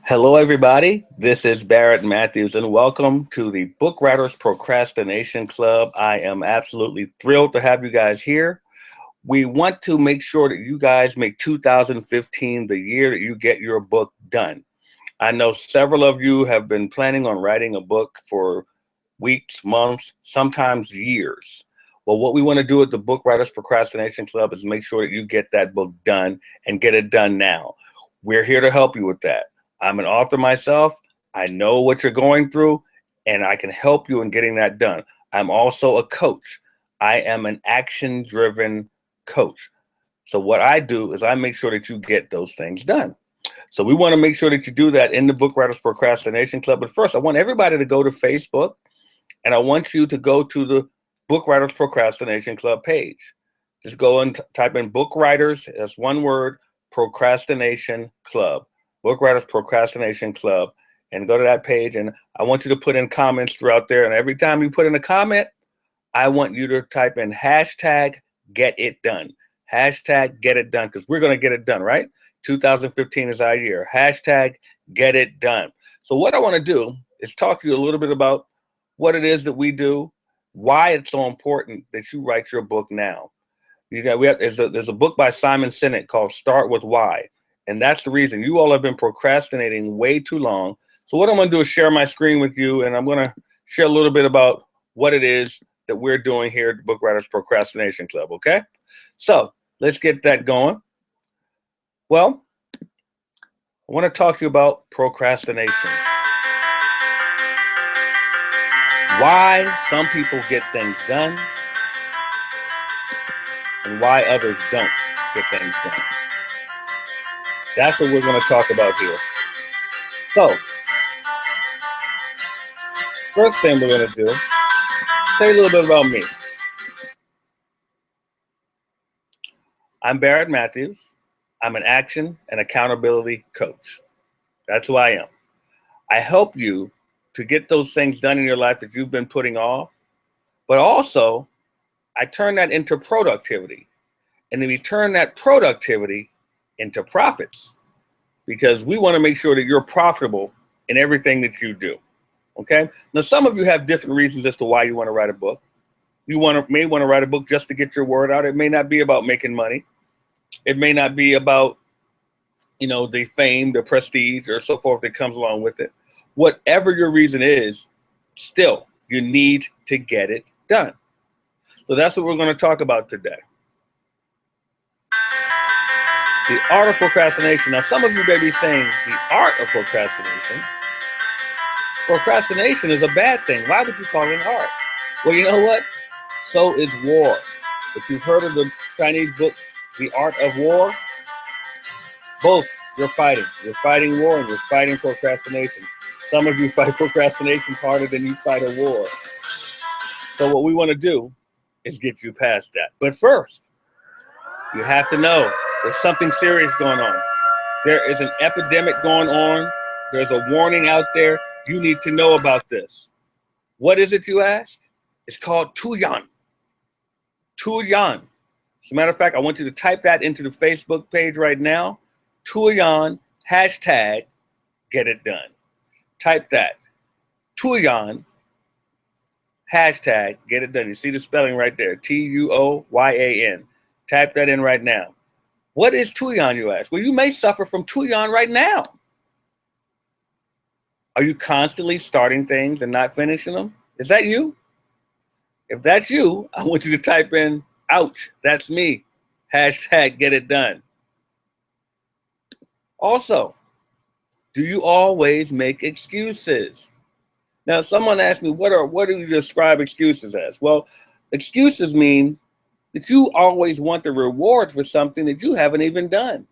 Hello, everybody. This is Barrett Matthews, and welcome to the Bookwriters Procrastination Club. I am absolutely thrilled to have you guys here. We want to make sure that you guys make 2015 the year that you get your book done. I know several of you have been planning on writing a book for weeks, months, sometimes years. Well, what we want to do at the Bookwriters Procrastination Club is make sure that you get that book done and get it done now. We're here to help you with that. I'm an author myself. I know what you're going through, and I can help you in getting that done. I'm also a coach. I am an action-driven coach. So what I do is I make sure that you get those things done. So we want to make sure that you do that in the Bookwriters Procrastination Club. But first, I want everybody to go to Facebook, and I want you to go to the Bookwriters Procrastination Club page. Just go and type in Bookwriters, that's one word, Procrastination Club. Bookwriters Procrastination Club, and go to that page, and I want you to put in comments throughout there, and every time you put in a comment, I want you to type in hashtag get it done. Hashtag get it done, because we're going to get it done, right? 2015 is our year. Hashtag get it done. So what I want to do is talk to you a little bit about what it is that we do, why it's so important that you write your book now. There's a book by Simon Sinek called Start With Why. And that's the reason. You all have been procrastinating way too long. So what I'm going to do is share my screen with you, and I'm going to share a little bit about what it is that we're doing here at the Bookwriters Procrastination Club, okay? So let's get that going. Well, I want to talk to you about procrastination. Why some people get things done and why others don't get things done. That's what we're going to talk about here. So, first thing we're going to do, say a little bit about me. I'm Barrett Matthews. I'm an action and accountability coach. That's who I am. I help you to get those things done in your life that you've been putting off, but also I turn that into productivity. And then we turn that productivity into profits, because we want to make sure that you're profitable in everything that you do. Okay? Now, some of you have different reasons as to why you want to write a book. You may want to write a book just to get your word out. It may not be about making money. It may not be about, the fame, the prestige, or so forth that comes along with it. Whatever your reason is, still, you need to get it done. So that's what we're going to talk about today. The art of procrastination. Now, some of you may be saying, the art of procrastination. Procrastination is a bad thing. Why would you call it an art? Well, you know what? So is war. If you've heard of the Chinese book, The Art of War, both you're fighting. You're fighting war and you're fighting procrastination. Some of you fight procrastination harder than you fight a war. So what we want to do is get you past that. But first, you have to know there's something serious going on. There is an epidemic going on. There's a warning out there. You need to know about this. What is it, you ask? It's called Tuyan. Tuyan. As a matter of fact, I want you to type that into the Facebook page right now. Tuyan, hashtag, get it done. Type that. Tuyan, hashtag, get it done. You see the spelling right there. Tuyan. Type that in right now. What is Tuyan, you ask? Well, you may suffer from Tuyan right now. Are you constantly starting things and not finishing them? Is that you? If that's you, I want you to type in, ouch, that's me. Hashtag, get it done. Also, do you always make excuses? Now, someone asked me, what do you describe excuses as? Well, excuses mean that you always want the reward for something that you haven't even done.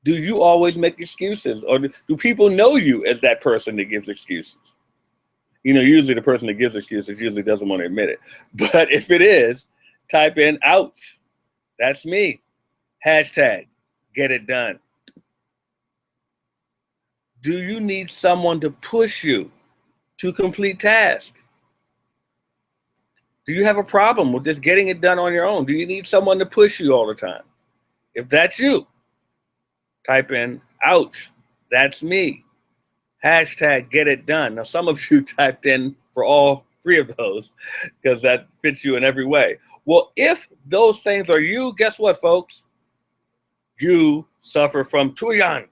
Do you always make excuses? Or do people know you as that person that gives excuses? Usually the person that gives excuses usually doesn't want to admit it. But if it is, type in, ouch, that's me. Hashtag, get it done. Do you need someone to push you to complete tasks? Do you have a problem with just getting it done on your own? Do you need someone to push you all the time? If that's you, type in, ouch, that's me. Hashtag get it done. Now, some of you typed in for all three of those because that fits you in every way. Well, if those things are you, guess what, folks? You suffer from tuyan.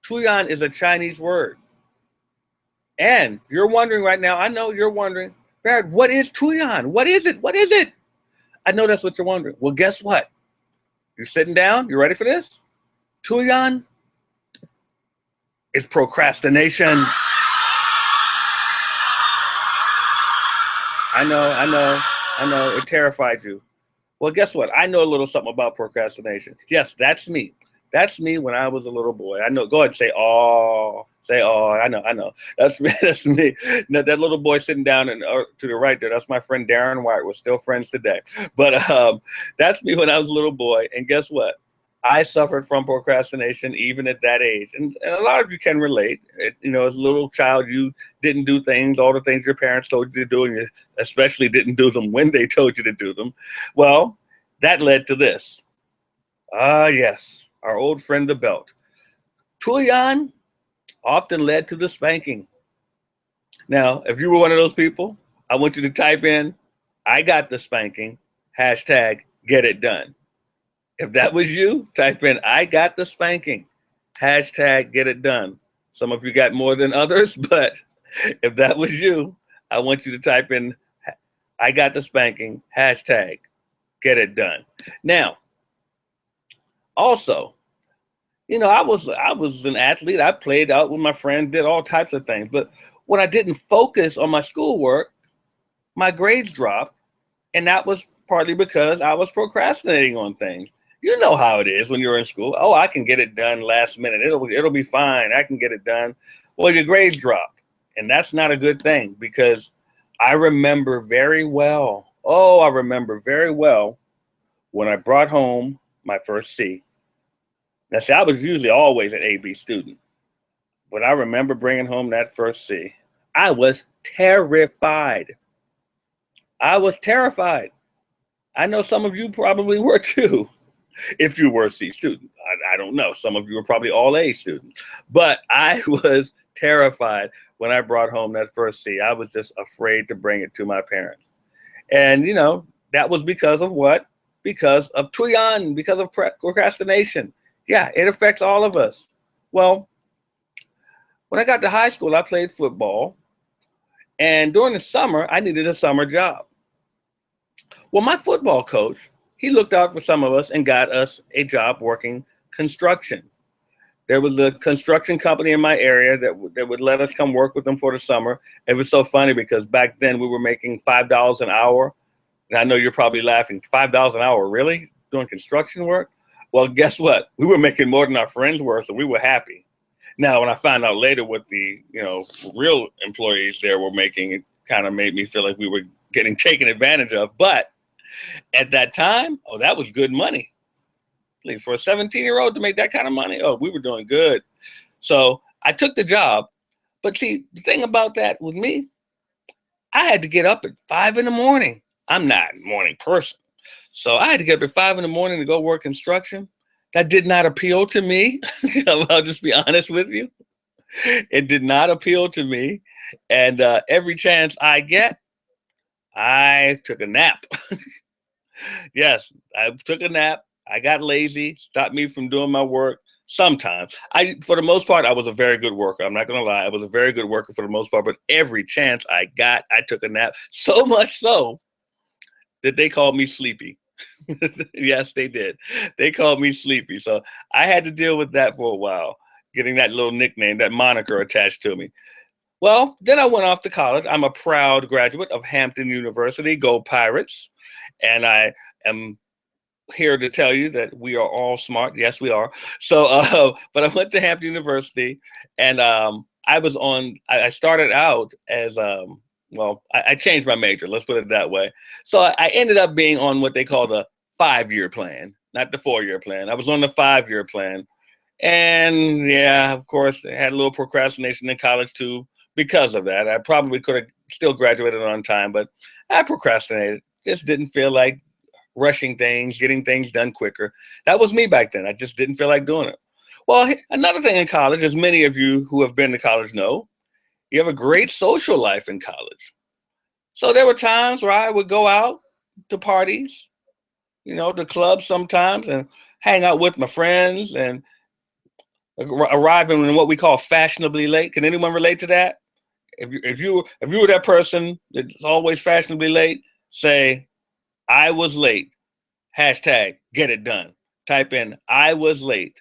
Tuyan is a Chinese word. And you're wondering right now, I know you're wondering, Barrett, what is tuyan? What is it? What is it? I know that's what you're wondering. Well, guess what? You're sitting down. You ready for this? Tuyan is procrastination. I know. It terrified you. Well, guess what? I know a little something about procrastination. Yes, that's me. That's me when I was a little boy. I know. Go ahead and say, oh, say, oh. I know. That's me. That's me. Now, that little boy sitting down and to the right there, that's my friend Darren White. We're still friends today. But that's me when I was a little boy. And guess what? I suffered from procrastination even at that age. And a lot of you can relate. As a little child, you didn't do all the things your parents told you to do, and you especially didn't do them when they told you to do them. Well, that led to this. Yes, our old friend, the belt. Tuyan often led to the spanking. Now, if you were one of those people, I want you to type in, I got the spanking, hashtag get it done. If that was you, type in, I got the spanking, hashtag get it done. Some of you got more than others, but if that was you, I want you to type in, I got the spanking, hashtag get it done. Now, also, I was an athlete. I played out with my friends, did all types of things. But when I didn't focus on my schoolwork, my grades dropped. And that was partly because I was procrastinating on things. You know how it is when you're in school. Oh, I can get it done last minute. It'll be fine. I can get it done. Well, your grades dropped. And that's not a good thing because I remember very well. Oh, I remember very well when I brought home my first C. Now, see, I was usually always an A/B student. But I remember bringing home that first C. I was terrified. I was terrified. I know some of you probably were too. If you were a C student, I don't know. Some of you were probably all A students, but I was terrified when I brought home that first C. I was just afraid to bring it to my parents. And, that was because of what? Because of tuyan, because of procrastination. Yeah, it affects all of us. Well, when I got to high school, I played football. And during the summer, I needed a summer job. Well, my football coach, he looked out for some of us and got us a job working construction. There was a construction company in my area that would let us come work with them for the summer. It was so funny because back then we were making $5 an hour. And I know you're probably laughing, $5 an hour, really? Doing construction work? Well, guess what? We were making more than our friends were, so we were happy. Now, when I found out later what the real employees there were making, it kind of made me feel like we were getting taken advantage of. But at that time, that was good money. Please, for a 17-year-old to make that kind of money, we were doing good. So I took the job. But see, the thing about that with me, I had to get up at 5 in the morning. I'm not a morning person. So I had to get up at 5 in the morning to go work construction. That did not appeal to me. I'll just be honest with you. It did not appeal to me. And every chance I get, I took a nap. Yes, I took a nap. I got lazy, stopped me from doing my work. Sometimes. For the most part, I was a very good worker. I'm not going to lie. I was a very good worker for the most part. But every chance I got, I took a nap. So much so that they called me sleepy. Yes, they did. They called me sleepy. So I had to deal with that for a while, getting that little nickname, that moniker attached to me. Well, then I went off to college. I'm a proud graduate of Hampton University, Go Pirates. And I am here to tell you that we are all smart. Yes, we are. So, but I went to Hampton University and I started out as, I changed my major. Let's put it that way. So I ended up being on what they call the 5-year plan, not the 4-year plan. I was on the 5-year plan. And yeah, of course, I had a little procrastination in college too. Because of that, I probably could have still graduated on time, but I procrastinated. Just didn't feel like rushing things, getting things done quicker. That was me back then. I just didn't feel like doing it. Well, another thing in college, as many of you who have been to college know, you have a great social life in college. So there were times where I would go out to parties, to clubs sometimes, and hang out with my friends and arriving in what we call fashionably late. Can anyone relate to that? If you were that person that's always fashionably late, say I was late. Hashtag get it done. Type in I was late.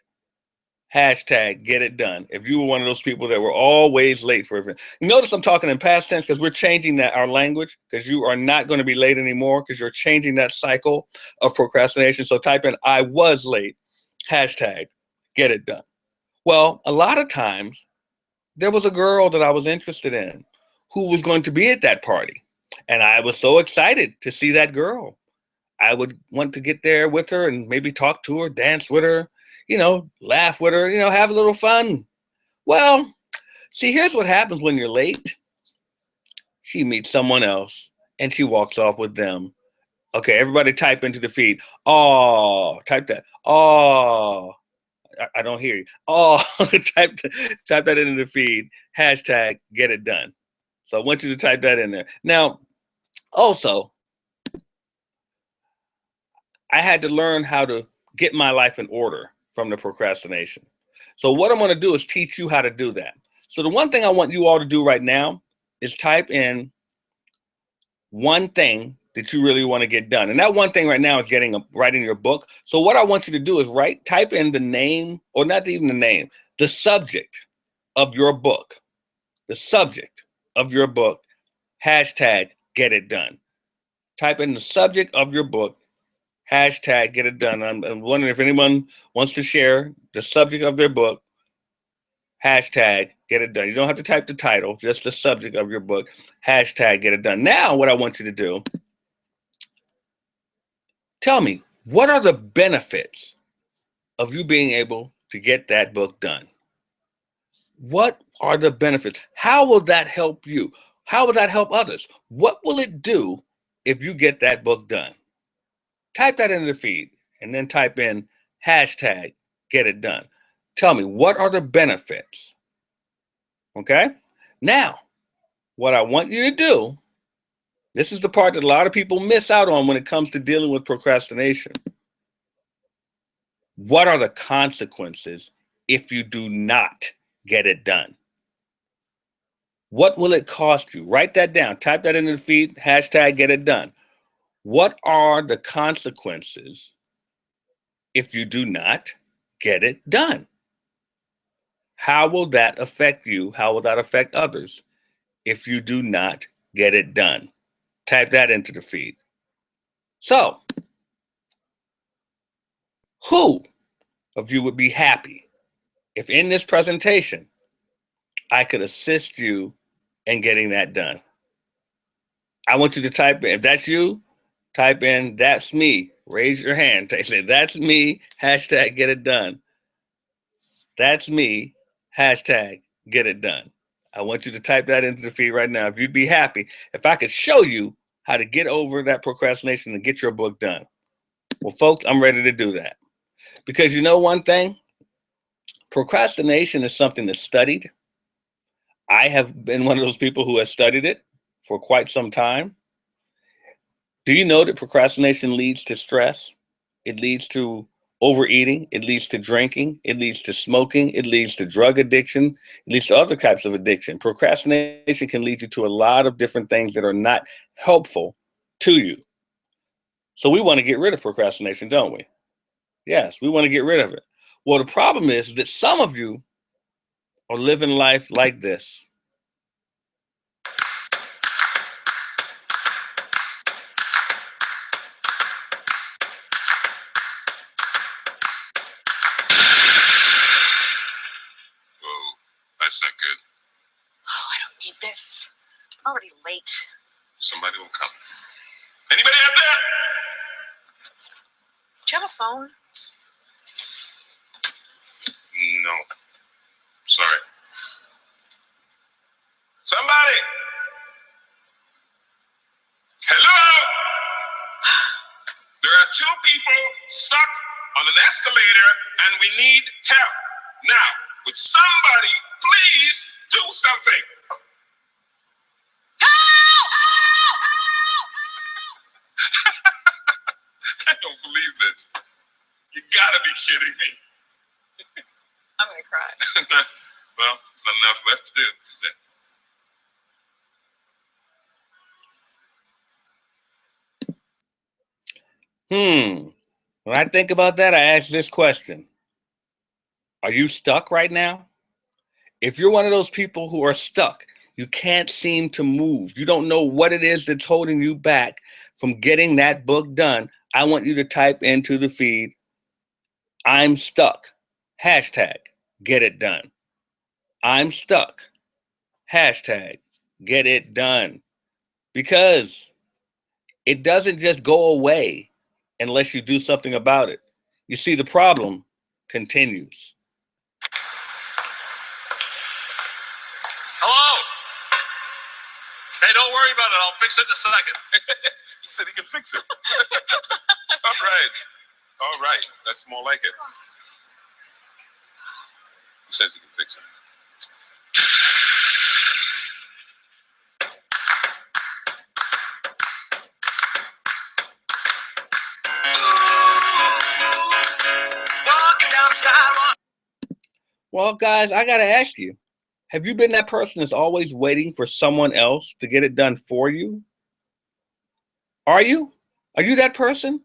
Hashtag get it done. If you were one of those people that were always late for everything. Notice I'm talking in past tense because we're changing that our language, because you are not going to be late anymore because you're changing that cycle of procrastination. So type in I was late. Hashtag get it done. Well, a lot of times there was a girl that I was interested in who was going to be at that party. And I was so excited to see that girl. I would want to get there with her and maybe talk to her, dance with her, laugh with her, have a little fun. Well, see, here's what happens when you're late. She meets someone else and she walks off with them. Okay, everybody type into the feed. Oh, type that. Oh, I don't hear you. Oh, type that into the feed. Hashtag get it done. So I want you to type that in there. Now, also, I had to learn how to get my life in order from the procrastination. So what I'm going to do is teach you how to do that. So the one thing I want you all to do right now is type in one thing that you really want to get done. And that one thing right now is writing your book. So what I want you to do is type in the name, or not even the name, the subject of your book. The subject of your book. Hashtag get it done. Type in the subject of your book. Hashtag get it done. I'm wondering if anyone wants to share the subject of their book. Hashtag get it done. You don't have to type the title, just the subject of your book. Hashtag get it done. Now, what I want you to do, tell me, what are the benefits of you being able to get that book done? What are the benefits? How will that help you? How will that help others? What will it do if you get that book done? Type that into the feed and then type in hashtag get it done. Tell me, what are the benefits? Okay? Now, what I want you to do, this is the part that a lot of people miss out on when it comes to dealing with procrastination. What are the consequences if you do not get it done? What will it cost you? Write that down. Type that into the feed, hashtag get it done. What are the consequences if you do not get it done? How will that affect you? How will that affect others if you do not get it done? Type that into the feed. So, who of you would be happy if in this presentation I could assist you in getting that done? I want you to type in, if that's you, type in that's me. Raise your hand. Say that's me. Hashtag get it done. That's me. Hashtag get it done. I want you to type that into the feed right now. If you'd be happy if I could show you how to get over that procrastination and get your book done. Well, folks, I'm ready to do that. Because you know one thing? Procrastination is something that's studied. I have been one of those people who has studied it for quite some time. Do you know that procrastination leads to stress? It leads to overeating. It leads to drinking. It leads to smoking. It leads to drug addiction. It leads to other types of addiction. Procrastination can lead you to a lot of different things that are not helpful to you. So we want to get rid of procrastination, don't we? Yes, we want to get rid of it. Well, the problem is that some of you are living life like this. Whoa, that's not good. Oh, I don't need this. I'm already late. Somebody will come. Anybody out there? Do you have a phone? No. Sorry. Somebody! Hello? There are two people stuck on an escalator and we need help. Now, would somebody please do something? I don't believe this. You gotta be kidding me. I'm gonna cry. Well, there's not enough left to do, is it? When I think about that, I ask this question. Are you stuck right now? If you're one of those people who are stuck, you can't seem to move, you don't know what it is that's holding you back from getting that book done, I want you to type into the feed, I'm stuck, hashtag, get it done. I'm stuck, hashtag, get it done. Because it doesn't just go away unless you do something about it. You see, the problem continues. Hello? Hey, don't worry about it. I'll fix it in a second. He said he can fix it. All right. All right. That's more like it. Who says he can fix it? Well, guys, I got to ask you, have you been that person that's always waiting for someone else to get it done for you? Are you? Are you that person?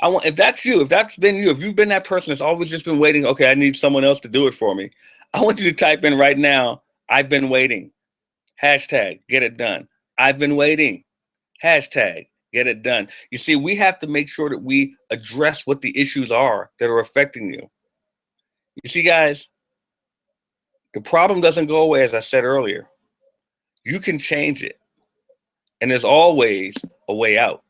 If that's you, if that's been you, if you've been that person that's always just been waiting, okay, I need someone else to do it for me. I want you to type in right now, I've been waiting. Hashtag, get it done. I've been waiting. Hashtag, get it done. You see, we have to make sure that we address what the issues are that are affecting you. You see, guys, the problem doesn't go away, as I said earlier. You can change it. And there's always a way out.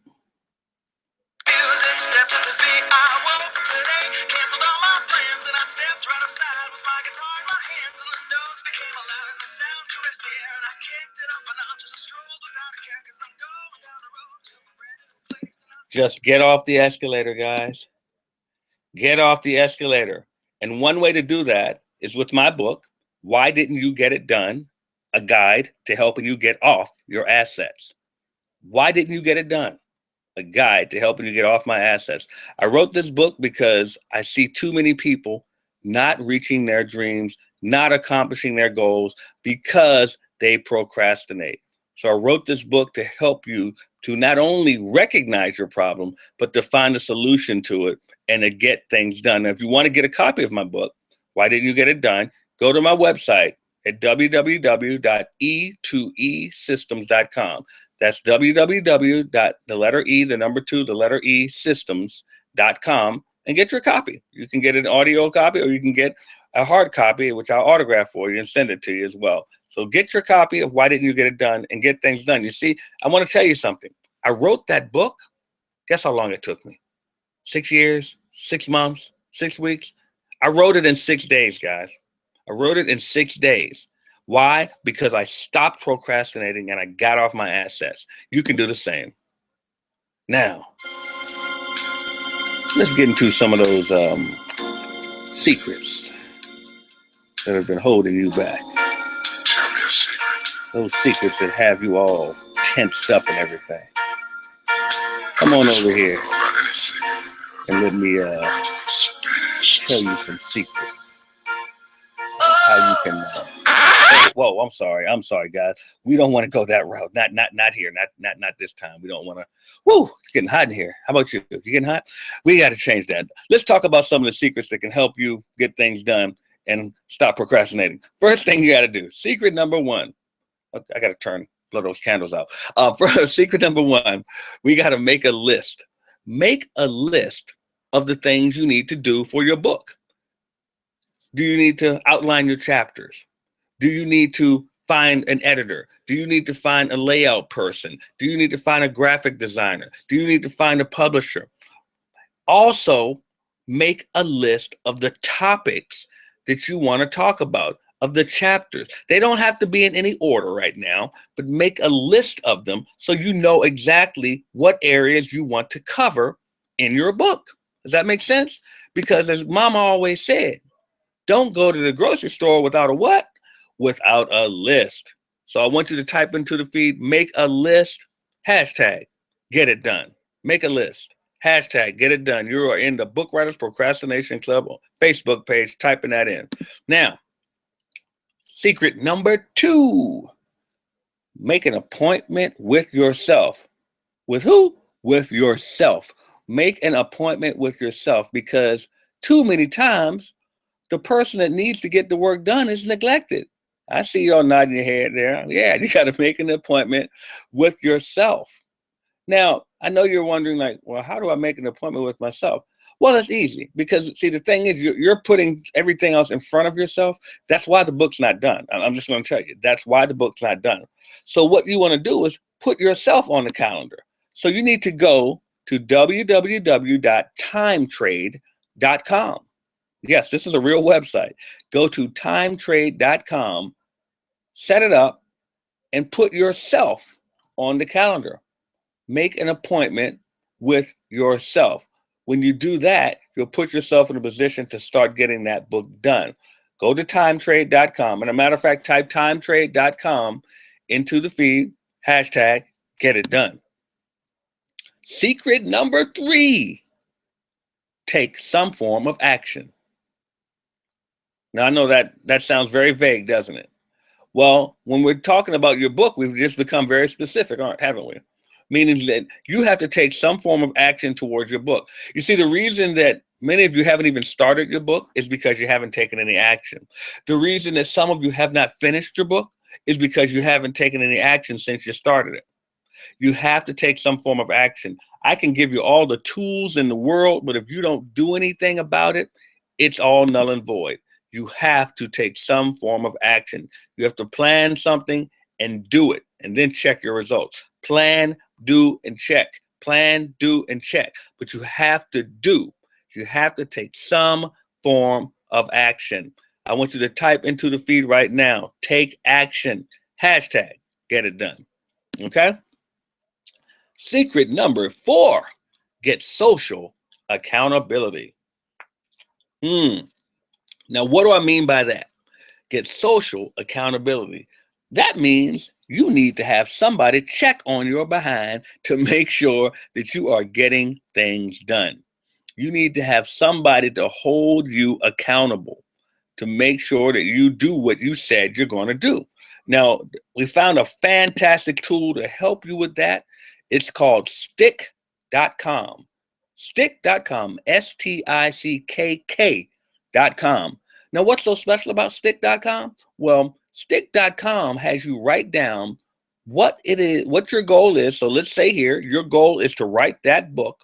Just get off the escalator, guys. Get off the escalator. And one way to do that is with my book, Why Didn't You Get It Done? A guide to helping you get off your assets. Why didn't you get it done? A guide to helping you get off my assets. I wrote this book because I see too many people not reaching their dreams, not accomplishing their goals because they procrastinate. So I wrote this book to help you to not only recognize your problem, but to find a solution to it and to get things done. Now, if you want to get a copy of my book, Why Didn't You Get It Done? Go to my website at www.e2esystems.com. That's www.systems.com and get your copy. You can get an audio copy or you can get a hard copy, which I'll autograph for you and send it to you as well. So get your copy of Why Didn't You Get It Done and get things done. You see, I want to tell you something. I wrote that book. Guess how long it took me? 6 years, 6 months, 6 weeks. I wrote it in 6 days, guys. I wrote it in 6 days. Why? Because I stopped procrastinating and I got off my assets. You can do the same. Now, let's get into some of those secrets that have been holding you back. Tell me a secret. Those secrets that have you all tensed up and everything. Come on over here and let me tell you some secrets on how you can. Whoa, I'm sorry, guys. We don't want to go that route. Not here. Not this time. We don't want to. Woo, it's getting hot in here. How about you? You getting hot? We got to change that. Let's talk about some of the secrets that can help you get things done and stop procrastinating. First thing you got to do. Secret number one. I got to blow those candles out. Secret number one, we got to make a list. Make a list of the things you need to do for your book. Do you need to outline your chapters? Do you need to find an editor? Do you need to find a layout person? Do you need to find a graphic designer? Do you need to find a publisher? Also, make a list of the topics that you want to talk about, of the chapters. They don't have to be in any order right now, but make a list of them so you know exactly what areas you want to cover in your book. Does that make sense? Because as Mama always said, Don't go to the grocery store without a what? Without a list. So I want you to type into the feed, make a list, hashtag, get it done. Make a list, hashtag, get it done. You are in the Bookwriters Procrastination Club Facebook page, typing that in. Now, secret number 2, make an appointment with yourself. With who? With yourself. Make an appointment with yourself, because too many times the person that needs to get the work done is neglected. I see y'all nodding your head there. Yeah, you got to make an appointment with yourself. Now, I know you're wondering, like, well, how do I make an appointment with myself? Well, it's easy, because, see, the thing is, you're putting everything else in front of yourself. That's why the book's not done. I'm just going to tell you, that's why the book's not done. So what you want to do is put yourself on the calendar. So you need to go to www.timetrade.com. Yes, this is a real website. Go to timetrade.com, set it up, and put yourself on the calendar. Make an appointment with yourself. When you do that, you'll put yourself in a position to start getting that book done. Go to timetrade.com. And a matter of fact, type timetrade.com into the feed, hashtag, get it done. Secret number 3, take some form of action. Now, I know that sounds very vague, doesn't it? Well, when we're talking about your book, we've just become very specific, haven't we? Meaning that you have to take some form of action towards your book. You see, the reason that many of you haven't even started your book is because you haven't taken any action. The reason that some of you have not finished your book is because you haven't taken any action since you started it. You have to take some form of action. I can give you all the tools in the world, but if you don't do anything about it, it's all null and void. You have to take some form of action. You have to plan something and do it, and then check your results. Plan, do, and check. Plan, do, and check. But you have to do. You have to take some form of action. I want you to type into the feed right now, take action, hashtag, get it done. Okay? Secret number 4, get social accountability. Now, what do I mean by that? Get social accountability. That means you need to have somebody check on your behind to make sure that you are getting things done. You need to have somebody to hold you accountable, to make sure that you do what you said you're going to do. Now, we found a fantastic tool to help you with that. It's called stick.com. Stick.com, stickk.com. Now, what's so special about stick.com? Well, stick.com has you write down what it is, what your goal is. So let's say here, your goal is to write that book.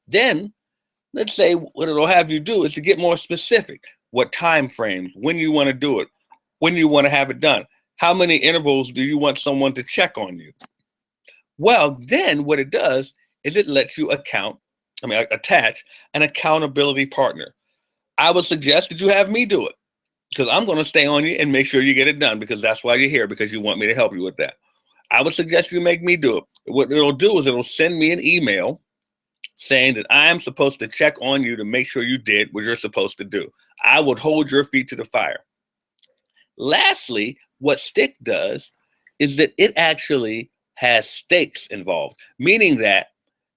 Then let's say what it'll have you do is to get more specific. What time frame, when you want to do it, when you want to have it done, how many intervals do you want someone to check on you? Well, then what it does is it lets you attach an accountability partner. I would suggest that you have me do it, because I'm going to stay on you and make sure you get it done, because that's why you're here, because you want me to help you with that. I would suggest you make me do it. What it'll do is it'll send me an email saying that I'm supposed to check on you to make sure you did what you're supposed to do. I would hold your feet to the fire. Lastly, what Stick does is that it actually has stakes involved, meaning that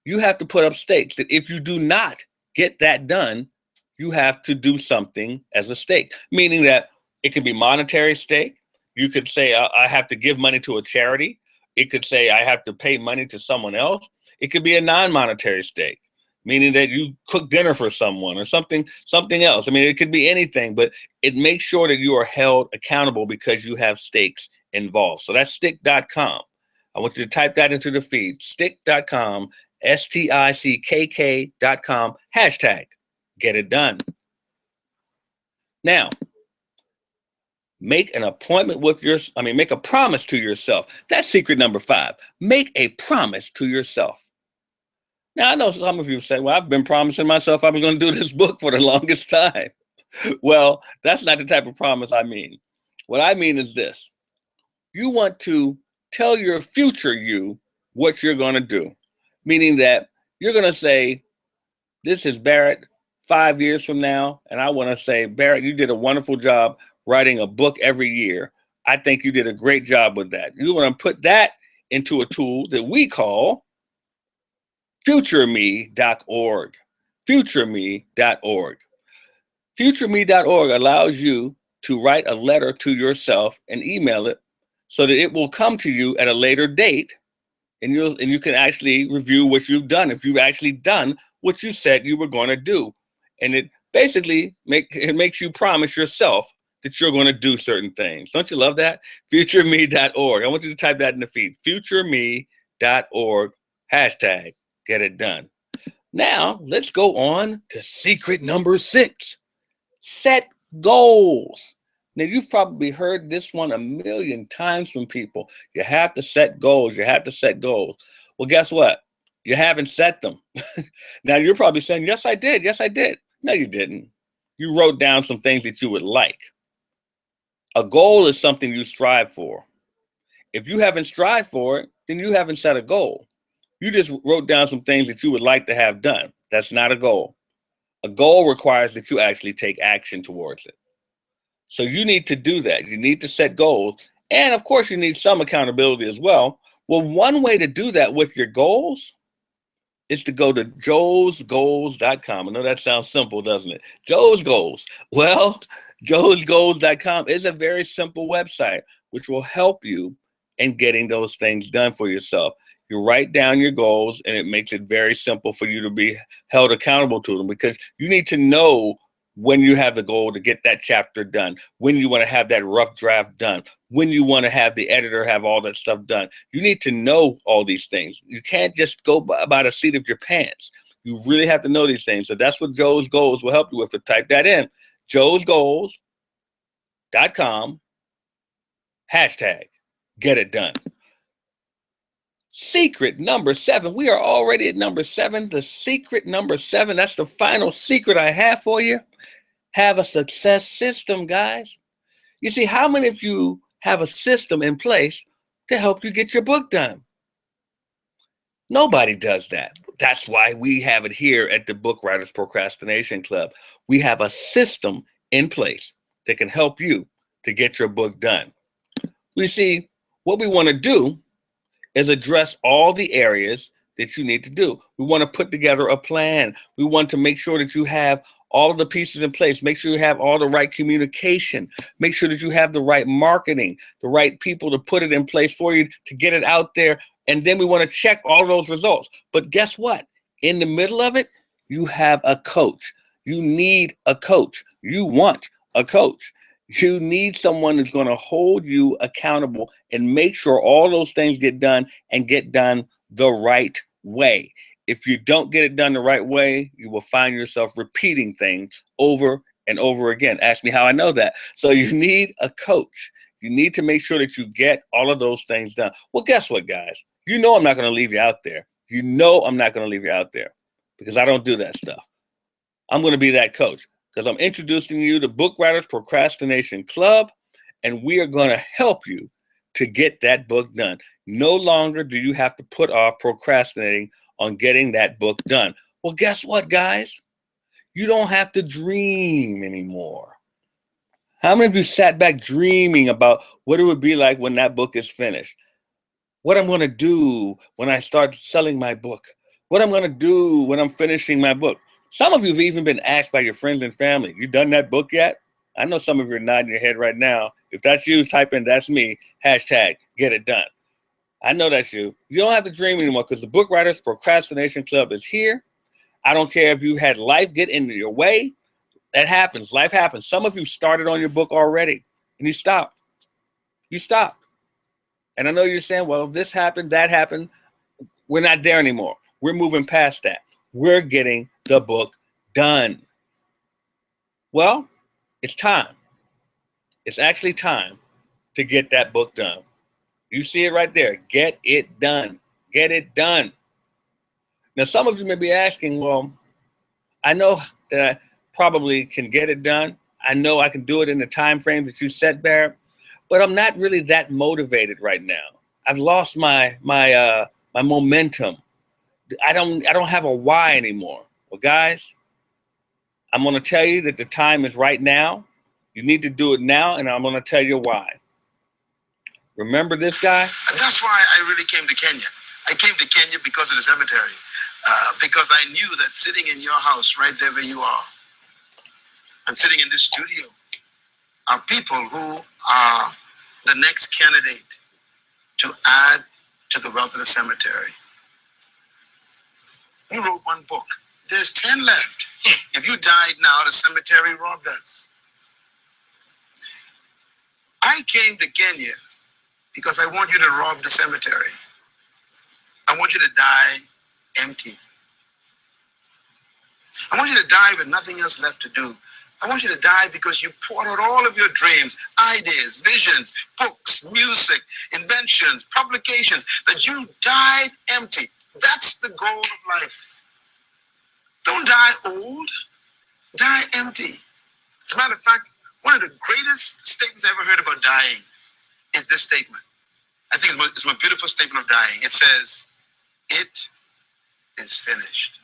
you have to put up stakes that if you do not get that done, you have to do something as a stake, meaning that it could be monetary stake. You could say, I have to give money to a charity. It could say, I have to pay money to someone else. It could be a non-monetary stake, meaning that you cook dinner for someone or something else. I mean, it could be anything, but it makes sure that you are held accountable because you have stakes involved. So that's stick.com. I want you to type that into the feed, stick.com, stickk.com, hashtag, get it done. Now, make an appointment with make a promise to yourself. That's secret number 5. Make a promise to yourself. Now, I know some of you say, well, I've been promising myself I was going to do this book for the longest time. Well, that's not the type of promise I mean. What I mean is this. You want to tell your future you what you're going to do, meaning that you're going to say, this is Barrett 5 years from now, and I want to say, Barrett, you did a wonderful job writing a book every year. I think you did a great job with that. You want to put that into a tool that we call futureme.org. Futureme.org. Futureme.org allows you to write a letter to yourself and email it so that it will come to you at a later date, and you can actually review what you've done, if you've actually done what you said you were going to do. And it basically makes you promise yourself that you're going to do certain things. Don't you love that? Futureme.org. I want you to type that in the feed. Futureme.org, hashtag get it done. Now, let's go on to secret number 6. Set goals. Now, you've probably heard this one a million times from people. You have to set goals. You have to set goals. Well, guess what? You haven't set them. Now, you're probably saying, yes, I did. Yes, I did. No, you didn't. You wrote down some things that you would like. A goal is something you strive for. If you haven't strived for it, then you haven't set a goal. You just wrote down some things that you would like to have done. That's not a goal. A goal requires that you actually take action towards it. So you need to do that. You need to set goals. And of course, you need some accountability as well. Well, one way to do that with your goals is to go to joesgoals.com. I know that sounds simple, doesn't it? Joe's Goals. Well, joesgoals.com is a very simple website which will help you in getting those things done for yourself. You write down your goals, and it makes it very simple for you to be held accountable to them, because you need to know when you have the goal to get that chapter done, when you want to have that rough draft done, when you want to have the editor have all that stuff done. You need to know all these things. You can't just go by the seat of your pants. You really have to know these things. So that's what Joe's Goals will help you with. To type that in, joesgoals.com, hashtag get it done. Secret number 7. We are already at number 7. The secret number 7, that's the final secret I have for you. Have a success system, guys. You see, how many of you have a system in place to help you get your book done? Nobody does that. That's why we have it here at the Bookwriters Procrastination Club. We have a system in place that can help you to get your book done. You see, what we want to do is address all the areas that you need to do. We want to put together a plan. We want to make sure that you have all of the pieces in place. Make sure you have all the right communication. Make sure that you have the right marketing, the right people to put it in place for you to get it out there. And then we want to check all of those results. But guess what? In the middle of it, you have a coach. You need a coach. You want a coach. You need someone who's going to hold you accountable and make sure all those things get done and get done the right way. If you don't get it done the right way, you will find yourself repeating things over and over again. Ask me how I know that. So you need a coach. You need to make sure that you get all of those things done. Well, guess what, guys? You know I'm not going to leave you out there. You know I'm not going to leave you out there, because I don't do that stuff. I'm going to be that coach, because I'm introducing you to Bookwriters Procrastination Club, and we are going to help you to get that book done. No longer do you have to put off procrastinating on getting that book done. Well, guess what, guys? You don't have to dream anymore. How many of you sat back dreaming about what it would be like when that book is finished? What I'm going to do when I start selling my book? What I'm going to do when I'm finishing my book? Some of you have even been asked by your friends and family, you done that book yet? I know some of you are nodding your head right now. If that's you, type in that's me, hashtag get it done. I know that's you. You don't have to dream anymore, because the Bookwriters Procrastination Club is here. I don't care if you had life get in your way. That happens. Life happens. Some of you started on your book already and you stopped. You stopped. And I know you're saying, well, this happened, that happened. We're not there anymore. We're moving past that. We're getting the book done. Well, it's time. It's actually time to get that book done. You see it right there. Get it done. Get it done. Now, some of you may be asking, well, I know that I probably can get it done. I know I can do it in the time frame that you set, Barrett, but I'm not really that motivated right now. I've lost my momentum. I don't have a why anymore. Well, guys, I'm going to tell you that the time is right now. You need to do it now, and I'm going to tell you why. Remember this guy? And that's why I really came to Kenya. I came to Kenya because of the cemetery. Because I knew that sitting in your house, right there where you are, and sitting in this studio, are people who are the next candidate to add to the wealth of the cemetery. You wrote one book. There's 10 left. If you died now, the cemetery robbed us. I came to Kenya because I want you to rob the cemetery. I want you to die empty. I want you to die with nothing else left to do. I want you to die because you poured out all of your dreams, ideas, visions, books, music, inventions, publications, that you died empty. That's the goal of life. Don't die old, die empty. As a matter of fact, one of the greatest statements I ever heard about dying is this statement. I think it's my beautiful statement of dying. It says, "It is finished."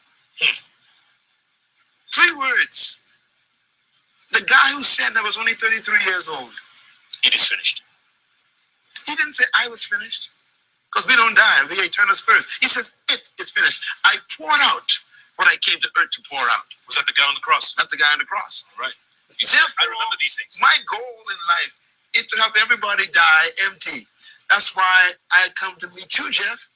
3 words. The guy who said that was only 33 years old. It is finished. He didn't say I was finished, because we don't die. We are eternal spirits. He says, it is finished. I poured out what I came to earth to pour out. Was that the guy on the cross? That's the guy on the cross. All right. Therefore, I remember these things. My goal in life is to help everybody die empty. That's why I come to meet you, Jeff.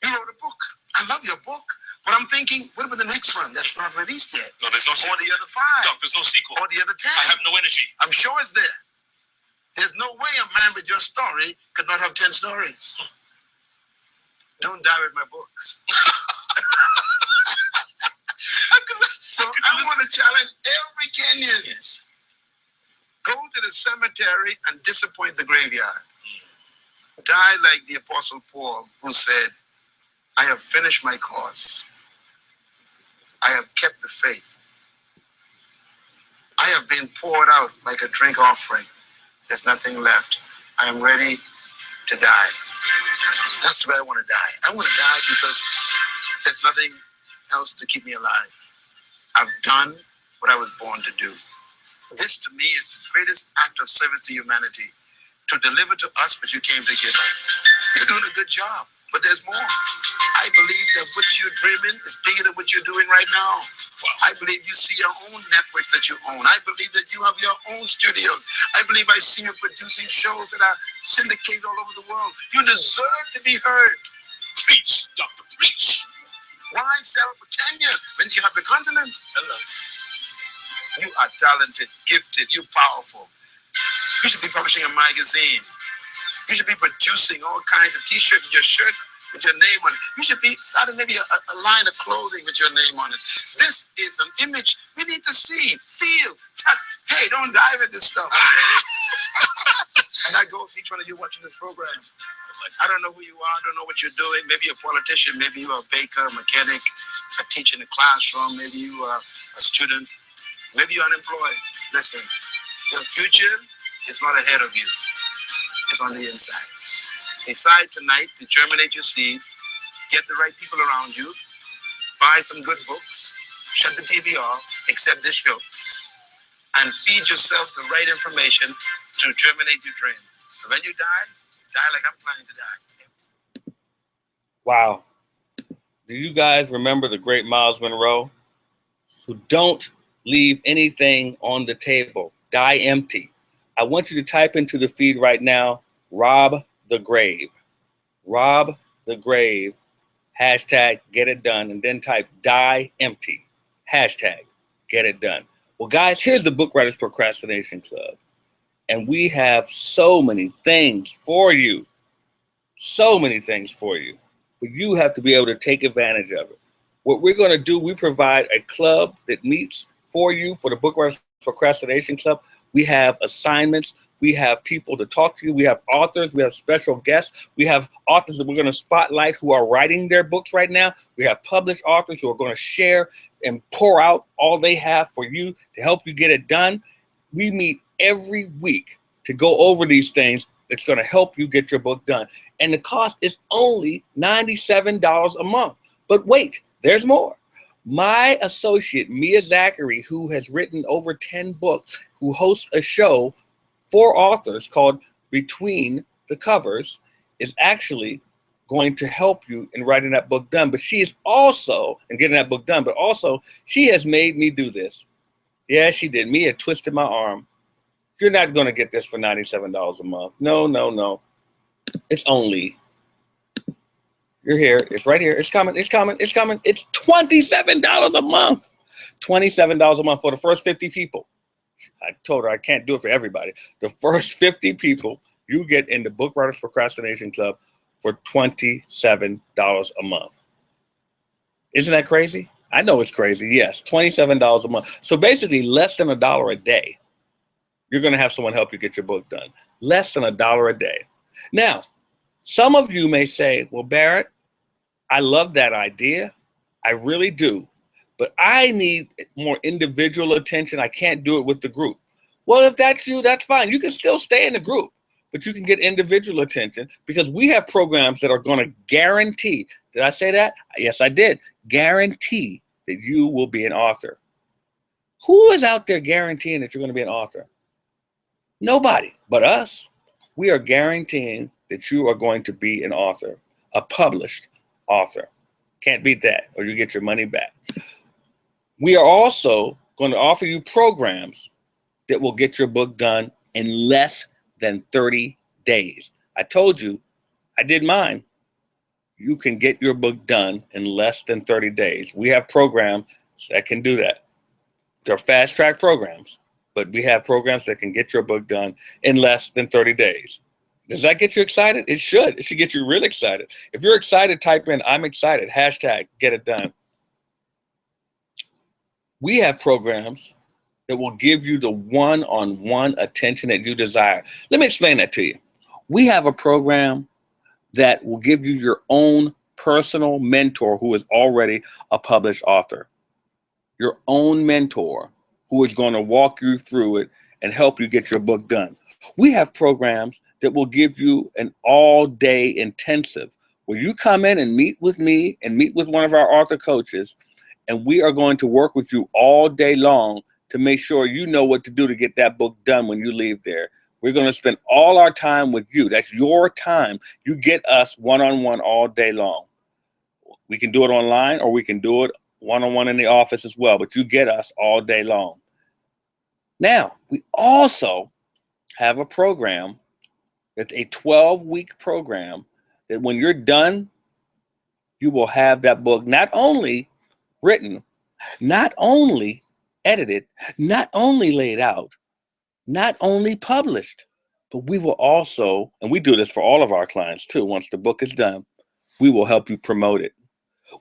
You wrote a book. I love your book. But I'm thinking, what about the next one that's not released yet? No, there's no sequel. Or the other 5. Doc, there's no sequel. Or the other 10. I have no energy. I'm sure it's there. There's no way a man with your story could not have 10 stories. Don't die with my books. So I want to challenge every Kenyan. Yes. Go to the cemetery and disappoint the graveyard. Die like the Apostle Paul, who said, I have finished my course. I have kept the faith. I have been poured out like a drink offering. There's nothing left. I am ready to die. That's where I want to die. I want to die because there's nothing else to keep me alive. I've done what I was born to do. This to me is the greatest act of service to humanity, to deliver to us what you came to give us. You're doing a good job, but there's more. I believe that what you're dreaming is bigger than what you're doing right now. I believe you see your own networks that you own. I believe that you have your own studios. I believe I see you producing shows that are syndicated all over the world. You deserve to be heard. Preach, Doctor, preach. Why settle for Kenya when you have the continent? Hello. You are talented, gifted, you're powerful. You should be publishing a magazine. You should be producing all kinds of t-shirts with your shirt with your name on it. You should be starting maybe a line of clothing with your name on it. This is an image we need to see, feel, touch. Hey, don't die with this stuff, okay? And that goes to each one of you watching this program. I don't know who you are. I don't know what you're doing. Maybe you're a politician. Maybe you're a baker, a mechanic, a teacher in a classroom. Maybe you are a student. Maybe you're unemployed. Listen, your future is not ahead of you. It's on the inside. Decide tonight to germinate your seed, get the right people around you, buy some good books, shut the TV off, accept this show, and feed yourself the right information to germinate your dream. And when you die like I'm planning to die. Wow. Do you guys remember the great Miles Monroe? Who don't leave anything on the table. Die empty. I want you to type into the feed right now, rob the grave. Rob the grave. Hashtag get it done. And then type die empty. Hashtag get it done. Well, guys, here's the Bookwriters Procrastination Club. And we have so many things for you. So many things for you. But you have to be able to take advantage of it. What we're going to do, we provide a club that meets for you for the Bookwriters Procrastination Club. We have assignments. We have people to talk to you. We have authors. We have special guests. We have authors that we're going to spotlight who are writing their books right now. We have published authors who are going to share and pour out all they have for you to help you get it done. We meet every week to go over these things that's going to help you get your book done. And the cost is only $97 a month. But wait, there's more. My associate, Mia Zachary, who has written over 10 books, who hosts a show for authors called Between the Covers, is actually going to help you in writing that book done. But she is also, and getting that book done, but also she has made me do this. Yeah, she did. Mia twisted my arm. You're not going to get this for $97 a month. No, no, no. It's only, you're here. It's right here. It's coming. It's coming. It's coming. It's $27 a month. $27 a month for the first 50 people. I told her I can't do it for everybody. The first 50 people you get in the Bookwriters Procrastination Club for $27 a month. Isn't that crazy? I know it's crazy. Yes, $27 a month. So basically less than $1 a day. You're going to have someone help you get your book done. Less than $1 a day. Now, some of you may say, well, Barrett, I love that idea. I really do. But I need more individual attention. I can't do it with the group. Well, if that's you, that's fine. You can still stay in the group, but you can get individual attention because we have programs that are going to guarantee. Did I say that? Yes, I did. Guarantee that you will be an author. Who is out there guaranteeing that you're going to be an author? Nobody but us. We are guaranteeing that you are going to be an author, a published author. Can't beat that, or you get your money back. We are also going to offer you programs that will get your book done in less than 30 days. I told you, I did mine. You can get your book done in less than 30 days. We have programs that can do that. They're fast track programs, but we have programs that can get your book done in less than 30 days. Does that get you excited? It should. It should get you really excited. If you're excited, type in, I'm excited, hashtag, get it done. We have programs that will give you the one-on-one attention that you desire. Let me explain that to you. We have a program that will give you your own personal mentor who is already a published author. Your own mentor who is going to walk you through it and help you get your book done. We have programs that will give you an all-day intensive where you come in and meet with me and meet with one of our author coaches, and we are going to work with you all day long to make sure you know what to do to get that book done when you leave there. We're going to spend all our time with you. That's your time. You get us one-on-one all day long. We can do it online or we can do it one-on-one in the office as well, but you get us all day long. Now, we also have a program that's a 12-week program that when you're done, you will have that book not only written, not only edited, not only laid out, not only published, but we will also, and we do this for all of our clients too, once the book is done, we will help you promote it.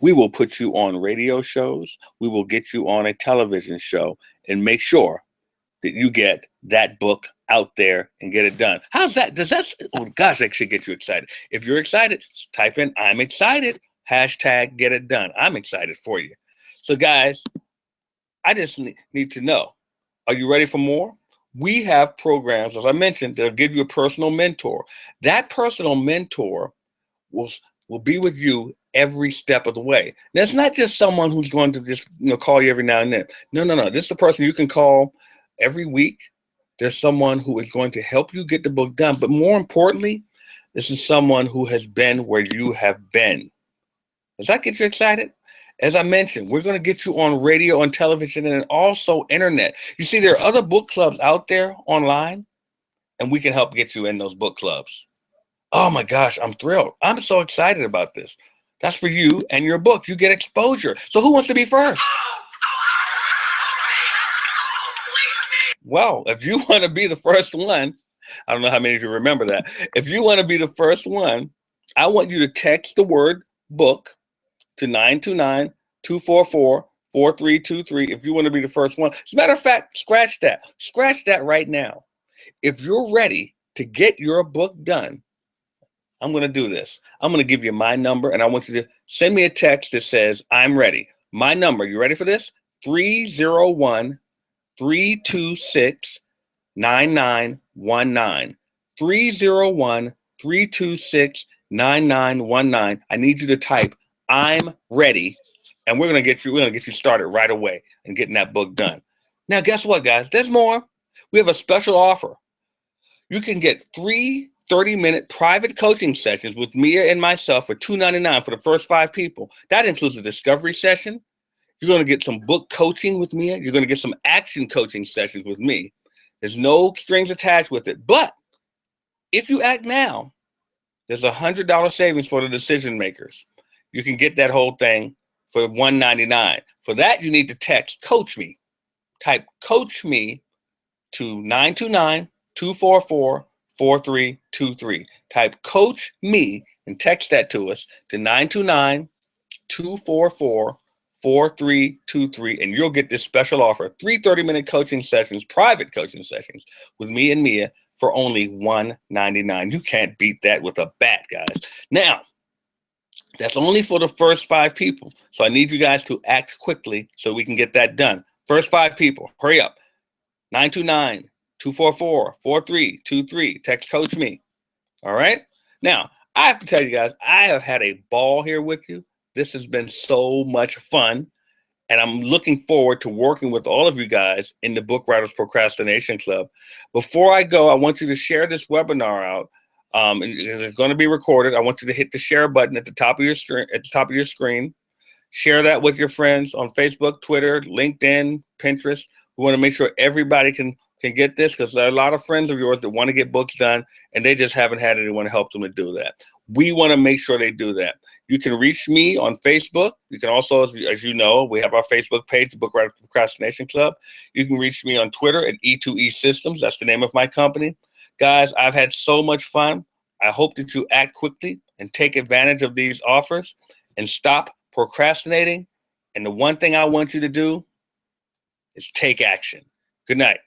We will put you on radio shows. We will get you on a television show and make sure that you get that book out there and get it done. How's that? Does that, oh gosh, that should get you excited. If you're excited, type in, I'm excited, hashtag get it done. I'm excited for you. So guys, I just need to know, are you ready for more? We have programs, as I mentioned, that'll give you a personal mentor. That personal mentor will be with you every step of the way. Now, it's not just someone who's going to just call you every now and then. No, no, no. This is a person you can call every week. There's someone who is going to help you get the book done. But more importantly, this is someone who has been where you have been. Does that get you excited? As I mentioned, we're going to get you on radio, on television, and also internet. You see, there are other book clubs out there online, and we can help get you in those book clubs. Oh my gosh, I'm thrilled. I'm so excited about this. That's for you and your book. You get exposure. So who wants to be first? Well, if you want to be the first one, I don't know how many of you remember that. If you want to be the first one, I want you to text the word book to 929-244-4323 if you want to be the first one. As a matter of fact, scratch that. Scratch that right now. If you're ready to get your book done, I'm going to do this. I'm going to give you my number, and I want you to send me a text that says, I'm ready. My number, you ready for this? 301-326-9919. 301-326-9919. I need you to type, I'm ready, And we're gonna get you started right away and getting that book done. Now, guess what, guys? There's more. We have a special offer. You can get 3 30-minute private coaching sessions with Mia and myself for $2.99 for the first 5 people. That includes a discovery session. You're going to get some book coaching with Mia. You're going to get some action coaching sessions with me. There's no strings attached with it. But if you act now, there's a $100 savings for the decision makers. You can get that whole thing for $199. For that, you need to text Coach Me. Type Coach Me to 929-244-4323. Type Coach Me and text that to us to 929-244-4323, and you'll get this special offer, 3 30-minute coaching sessions, private coaching sessions with me and Mia for only $199. You can't beat that with a bat, guys. Now, that's only for the first 5 people. So I need you guys to act quickly so we can get that done. First 5 people, hurry up. 929-244-4323. Text Coach Me. All right? Now, I have to tell you guys, I have had a ball here with you. This has been so much fun. And I'm looking forward to working with all of you guys in the Bookwriters Procrastination Club. Before I go, I want you to share this webinar out. It's going to be recorded. I want you to hit the share button at the top of your screen. Share that with your friends on Facebook, Twitter, LinkedIn, Pinterest. We want to make sure everybody can get this, because there are a lot of friends of yours that want to get books done and they just haven't had anyone help them to do that. We want to make sure they do that. You can reach me on Facebook. You can also, as you know, we have our Facebook page, the Bookwriters Procrastination Club. You can reach me on Twitter at E2E Systems. That's the name of my company. Guys, I've had so much fun. I hope that you act quickly and take advantage of these offers and stop procrastinating. And the one thing I want you to do is take action. Good night.